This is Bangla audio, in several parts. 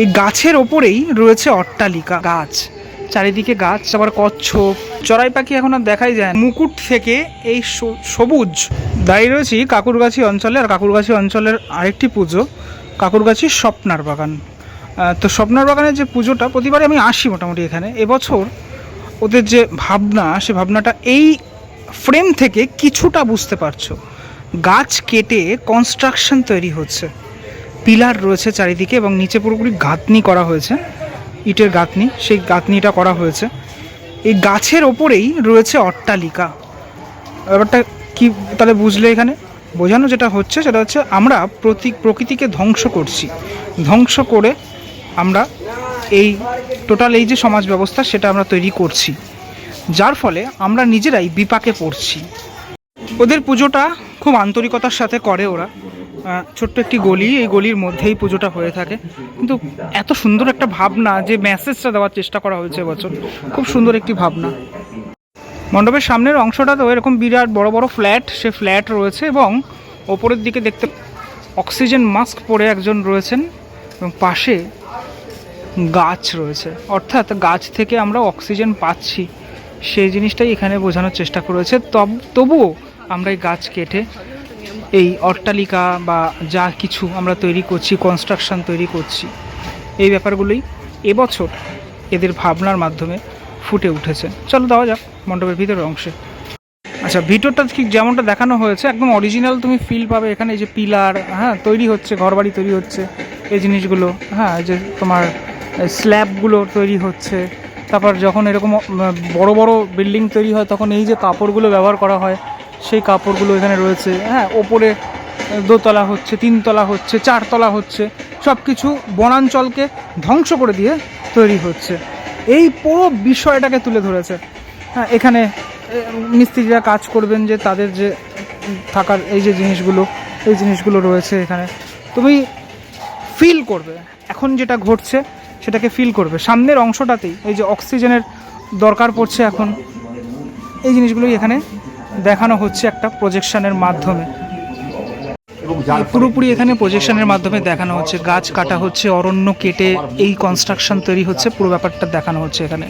এই গাছের ওপরেই রয়েছে অট্টালিকা, গাছ চারিদিকে গাছ, আবার কচ্ছপ, চড়াই পাখি এখন আর দেখাই যায় না। মুকুট থেকে এই সবুজ দাঁড়িয়ে রয়েছি কাকুরগাছি অঞ্চলে। আর কাকুরগাছি অঞ্চলের আরেকটি পুজো কাকুরগাছি স্বপ্নার বাগান। তো স্বপ্নার বাগানের যে পুজোটা প্রতিবারে আমি আসি মোটামুটি এখানে। এবছর ওদের যে ভাবনা, সে ভাবনাটা এই ফ্রেম থেকে কিছুটা বুঝতে পারছো। গাছ কেটে কনস্ট্রাকশন তৈরি হচ্ছে, পিলার রয়েছে চারিদিকে এবং নিচে পুরোপুরি গাঁথনি করা হয়েছে, ইটের গাঁথনি, সেই গাঁথনিটা করা হয়েছে। এই গাছের ওপরেই রয়েছে অট্টালিকা। ব্যাপারটা কি তাহলে বুঝলে? এখানে বোঝানো যেটা হচ্ছে সেটা হচ্ছে আমরা প্রকৃতিকে ধ্বংস করছি, ধ্বংস করে আমরা এই টোটাল এই যে সমাজ ব্যবস্থা সেটা আমরা তৈরি করছি, যার ফলে আমরা নিজেরাই বিপাকে পড়ছি। ওদের পুজোটা খুব আন্তরিকতার সাথে করে ওরা। ছোট্ট একটি গলি, এই গলির মধ্যেই পুজোটা হয়ে থাকে, কিন্তু এত সুন্দর একটা ভাবনা, যে মেসেজটা দেওয়ার চেষ্টা করা হয়েছে এবছর, খুব সুন্দর একটি ভাবনা। মণ্ডপের সামনের অংশটা তো এরকম বিরাট বড় বড় ফ্ল্যাট, সে ফ্ল্যাট রয়েছে এবং ওপরের দিকে দেখতে অক্সিজেন মাস্ক পরে একজন রয়েছেন এবং পাশে গাছ রয়েছে, অর্থাৎ গাছ থেকে আমরা অক্সিজেন পাচ্ছি, সেই জিনিসটাই এখানে বোঝানোর চেষ্টা করেছে। তবুও আমরা এই গাছ কেটে এই অট্টালিকা বা যা কিছু আমরা তৈরি করছি, কনস্ট্রাকশন তৈরি করছি, এই ব্যাপারগুলোই এবছর এদের ভাবনার মাধ্যমে ফুটে উঠেছে। চলো দেওয়া যাক মণ্ডপের ভিতরের অংশে। আচ্ছা, ভিতরটা ঠিক যেমনটা দেখানো হয়েছে একদম অরিজিনাল তুমি ফিল পাবে এখানে। এই যে পিলার, হ্যাঁ, তৈরি হচ্ছে, ঘরবাড়ি তৈরি হচ্ছে, এই জিনিসগুলো, হ্যাঁ, এই যে তোমার স্ল্যাবগুলো তৈরি হচ্ছে। তারপর যখন এরকম বড় বড় বিল্ডিং তৈরি হয় তখন এই যে কাপড়গুলো ব্যবহার করা হয়, সেই কাপড়গুলো এখানে রয়েছে। হ্যাঁ, ওপরে দোতলা হচ্ছে, তিনতলা হচ্ছে, চারতলা হচ্ছে, সব কিছু বনাঞ্চলকে ধ্বংস করে দিয়ে তৈরি হচ্ছে। এই পুরো বিষয়টাকে তুলে ধরেছে। হ্যাঁ, এখানে মিস্ত্রিরা কাজ করবেন, যে তাদের যে থাকার এই যে জিনিসগুলো, এই জিনিসগুলো রয়েছে এখানে, তুমি ফিল করবে এখন যেটা ঘটছে সেটাকে ফিল করবে। সামনের অংশটাতেই এই যে অক্সিজেনের দরকার পড়ছে এখন, এই জিনিসগুলোই এখানে দেখানো হচ্ছে একটা প্রজেকশনের মাধ্যমে। পুরোপুরি এখানে প্রজেকশনের মাধ্যমে দেখানো হচ্ছে, গাছ কাটা হচ্ছে, অরণ্য কেটে এই কনস্ট্রাকশন তৈরি হচ্ছে, পুরো ব্যাপারটা দেখানো হচ্ছে এখানে।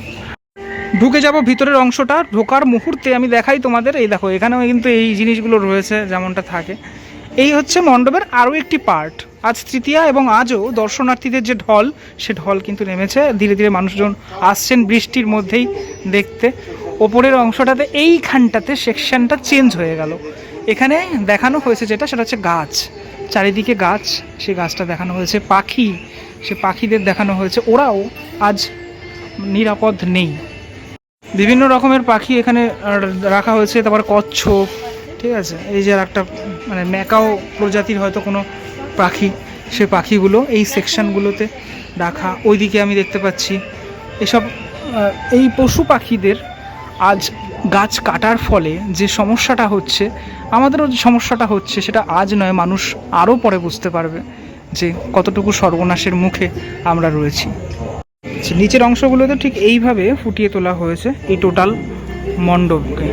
ঢুকে যাব ভিতরের অংশটা। ঢোকার মুহূর্তে আমি দেখাই তোমাদের, এই দেখো এখানেও কিন্তু এই জিনিসগুলো রয়েছে যেমনটা থাকে। এই হচ্ছে মণ্ডপের আরও একটি পার্ট। আজ তৃতীয়া এবং আজও দর্শনার্থীদের যে ঢল, সে ঢল কিন্তু নেমেছে, ধীরে ধীরে মানুষজন আসছেন বৃষ্টির মধ্যেই দেখতে। ওপরের অংশটাতে এইখানটাতে সেকশনটা চেঞ্জ হয়ে গেল। এখানে দেখানো হয়েছে যেটা, সেটা হচ্ছে গাছ, চারিদিকে গাছ, সেই গাছটা দেখানো হয়েছে। পাখি, সে পাখিদের দেখানো হয়েছে, ওরাও আজ নিরাপদ নেই। বিভিন্ন রকমের পাখি এখানে রাখা হয়েছে। তারপর কচ্ছপ, ঠিক আছে, এই যে একটা মানে ম্যাকাও প্রজাতির হয়তো কোনো পাখি, সে পাখিগুলো এই সেকশনগুলোতে রাখা। ওইদিকে আমি দেখতে পাচ্ছি এসব এই পশু পাখিদের আজ গাছ কাটার ফলে যে সমস্যাটা হচ্ছে, আমাদেরও যে সমস্যাটা হচ্ছে, সেটা আজ নয়, মানুষ আরও পরে বুঝতে পারবে যে কতটুকু সর্বনাশের মুখে আমরা রয়েছি। নিচের অংশগুলোতে ঠিক এইভাবে ফুটিয়ে তোলা হয়েছে এই টোটাল মণ্ডপকে।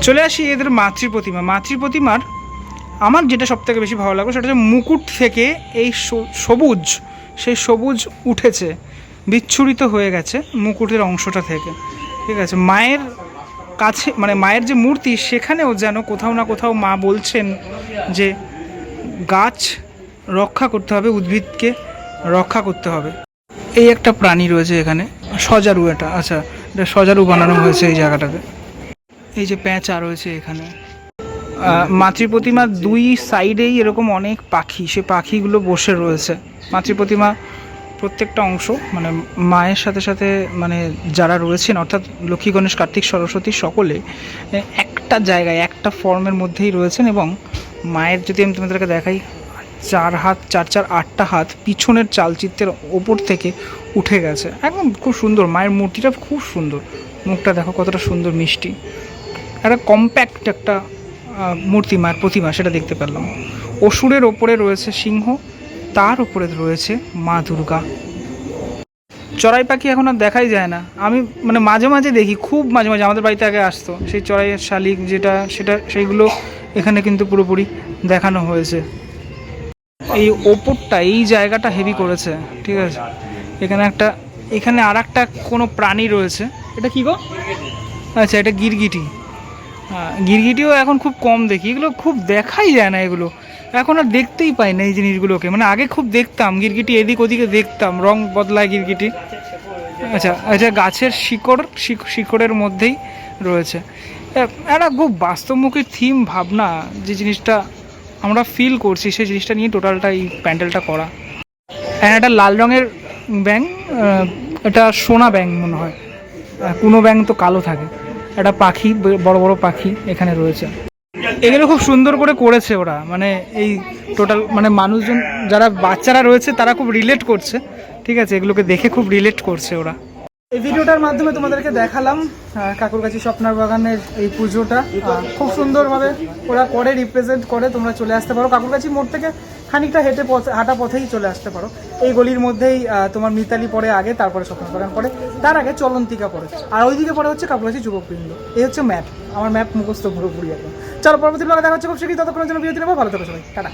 চলে আসি এদের মাতৃপ্রতিমার আমার যেটা সবথেকে বেশি ভালো লাগলো সেটা হচ্ছে মুকুট থেকে এই সবুজ, সেই সবুজ উঠেছে, বিচ্ছুরিত হয়ে গেছে মুকুটের অংশটা থেকে, ঠিক আছে। মায়ের কাছে মানে মায়ের যে মূর্তি, সেখানেও যেন কোথাও না কোথাও মা বলছেন যে গাছ রক্ষা করতে হবে, উদ্ভিদকে রক্ষা করতে হবে। এই একটা প্রাণী রয়েছে এখানে, সজারু, এটা আচ্ছা, এটা সজারু বানানো হয়েছে এই জায়গাটাতে। এই যে প্যাঁচা রয়েছে এখানে। মাতৃপ্রতিমার দুই সাইডেই এরকম অনেক পাখি, সে পাখিগুলো বসে রয়েছে। মাতৃপ্রতিমা প্রত্যেকটা অংশ মানে মায়ের সাথে সাথে মানে যারা রয়েছেন, অর্থাৎ লক্ষ্মী, গণেশ, কার্তিক, সরস্বতী সকলে একটা জায়গায় একটা ফর্মের মধ্যেই রয়েছেন। এবং মায়ের যদি আমি তোমাদেরকে দেখাই, 4 হাত, 4 8টা হাত পিছনের চালচিত্রের ওপর থেকে উঠে গেছে, একদম খুব সুন্দর। মায়ের মূর্তিটা খুব সুন্দর, মুখটা দেখো কতটা সুন্দর, মিষ্টি, একটা কম্প্যাক্ট একটা মূর্তি, মায়ের প্রতিমা, সেটা দেখতে পেলাম। অসুরের ওপরে রয়েছে সিংহ, তার উপরে রয়েছে মা দুর্গা। চড়াই পাখি এখন আর দেখাই যায় না। আমি মানে মাঝে মাঝে দেখি, খুব মাঝে মাঝে, আমাদের বাড়িতে আগে আসতো সেই চড়াইয়ের শালিক যেটা, সেটা সেইগুলো এখানে কিন্তু পুরোপুরি দেখানো হয়েছে। এই ওপরটা, এই জায়গাটা হেভি করেছে, ঠিক আছে। এখানে আর একটা কোনো প্রাণী রয়েছে, এটা কি গো? আচ্ছা, এটা গিরগিটি। গিরগিটিও এখন খুব কম দেখি, এগুলো খুব দেখাই যায় না, এগুলো এখন আর দেখতেই পাই না এই জিনিসগুলোকে। মানে আগে খুব দেখতাম গিরগিটি, এদিক ওদিকে দেখতাম, রং বদলায় গিরগিটি। আচ্ছা আচ্ছা, গাছের শিকড়ের মধ্যেই রয়েছে। একটা খুব বাস্তবমুখী থিম ভাবনা, যে জিনিসটা আমরা ফিল করছি সেই জিনিসটা নিয়ে টোটালটা এই প্যান্ডেলটা করা। হ্যাঁ, একটা লাল রঙের ব্যাঙ, এটা সোনা ব্যাঙ মনে হয়, কোনো ব্যাঙ তো কালো থাকে। একটা পাখি, বড় বড় পাখি এখানে রয়েছে। এগুলো খুব সুন্দর করে করেছে ওরা, মানে এই টোটাল মানে মানুষজন যারা বাচ্চারা রয়েছে তারা খুব রিলেট করছে, ঠিক আছে, এগুলোকে দেখে খুব রিলেট করছে ওরা। এই ভিডিওটার মাধ্যমে তোমাদেরকে দেখালাম কাকুরগাছি স্বপ্নার বাগানের এই পুজোটা খুব সুন্দরভাবে ওরা করে, রিপ্রেজেন্ট করে। তোমরা চলে আসতে পারো কাকুরগাছি মোড় থেকে খানিকটা হাঁটা পথেই চলে আসতে পারো। এই গলির মধ্যেই তোমার মিতালি পড়ে আগে, তারপরে স্বপ্নার বাগান পড়ে, তার আগে চলন্তিকা পড়ে, আর ওইদিকে পড়ে হচ্ছে কাকুরগাছি যুবকবৃন্দ। এই হচ্ছে ম্যাপ, আমার ম্যাপ মুখস্থ পুরোপুরি এখন। চলো পরবর্তী ব্লগে দেখা হচ্ছে খুব শীঘ্রই, ততক্ষণের জন্য বিরতি নেবো। ভালো থাকো সবাই, টাটা।